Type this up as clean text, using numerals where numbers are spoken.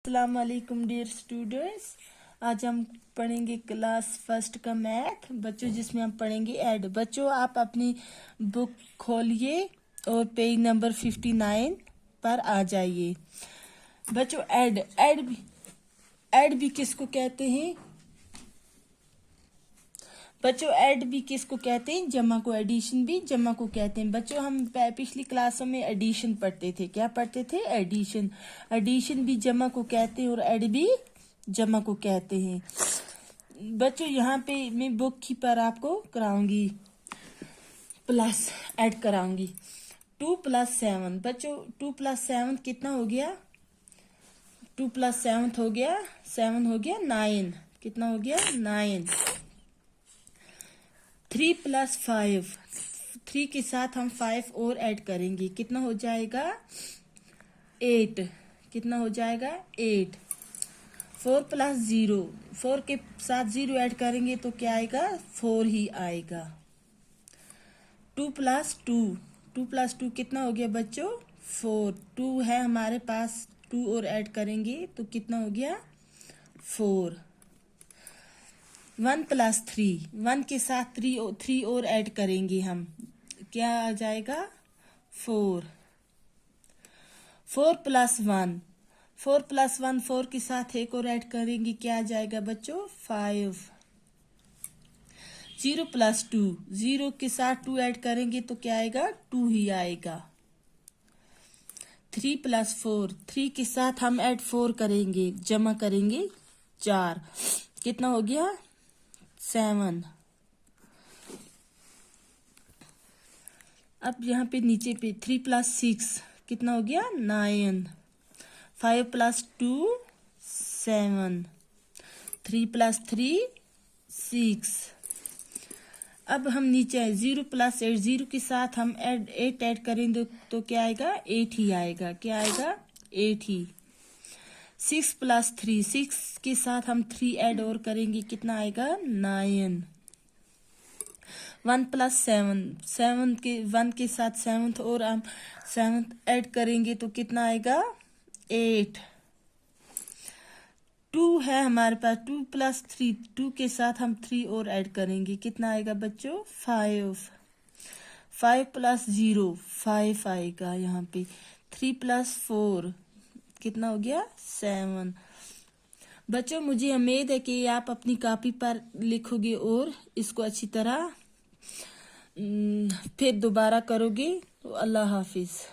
अस्सलाम वालेकुम dear students. आज हम पढ़ेंगे क्लास फर्स्ट का मैथ बच्चों, जिसमें हम पढ़ेंगे ऐड। बच्चों, आप अपनी बुक खोलिए और पेज नंबर 59 पर आ जाइए। बच्चों, ऐड भी किसको कहते हैं? बच्चों, ऐड भी किसको कहते हैं? जमा को। एडिशन भी जमा को कहते हैं। बच्चों, हम पिछली क्लासों में एडिशन पढ़ते थे। क्या पढ़ते थे? एडिशन। एडिशन भी जमा को कहते हैं और ऐड भी जमा को कहते हैं। बच्चों, यहाँ पे मैं बुक की पर आपको कराऊंगी, प्लस ऐड कराऊंगी। 2 + 7। बच्चों, 2 + 7 कितना हो गया? 2 + 7 हो गया, 7 हो गया 9। कितना हो गया? 9। 3 + 5। 3 के साथ हम 5 और ऐड करेंगे। कितना हो जाएगा? 8। कितना हो जाएगा? 8। 4 + 0। 4 के साथ 0 ऐड करेंगे तो क्या आएगा? 4 ही आएगा। 2 + 2। 2 + 2 कितना हो गया बच्चों? 4। 2 है हमारे पास, 2 और ऐड करेंगे तो कितना हो गया? 4। 1 + 3। 1 के साथ 3 और ऐड करेंगे हम, क्या आ जाएगा? 4। 4 + 1। 4 + 1, 4 के साथ एक और ऐड करेंगे, क्या आ जाएगा बच्चों? 5। 0 + 2। 0 के साथ 2 ऐड करेंगे तो क्या आएगा? 2 ही आएगा। 3 + 4। 3 के साथ हम ऐड 4 करेंगे, जमा करेंगे 4। कितना हो गया? 7। अब यहाँ पे नीचे पे 3 + 6 कितना हो गया? 9। 5 + 2 7। 3 + 3 6। अब हम नीचे आए 0 + 8। 0 के साथ हम 8 ऐड करेंगे तो क्या आएगा? 8 ही आएगा। क्या आएगा? 8 ही। 6 + 3। 6 के साथ हम 3 ऐड और करेंगे, कितना आएगा? 9। 1 + 7। 1 के साथ 7 और हम 7 ऐड करेंगे तो कितना आएगा? 8। 2 है हमारे पास, 2 + 3। 2 के साथ हम 3 और ऐड करेंगे, कितना आएगा बच्चों? 5। 5 + 0 5 आएगा यहाँ पे। 3 + 4 कितना हो गया? 7। बच्चों, मुझे उम्मीद है कि आप अपनी कॉपी पर लिखोगे और इसको अच्छी तरह फिर दोबारा करोगे। तो अल्लाह हाफिज।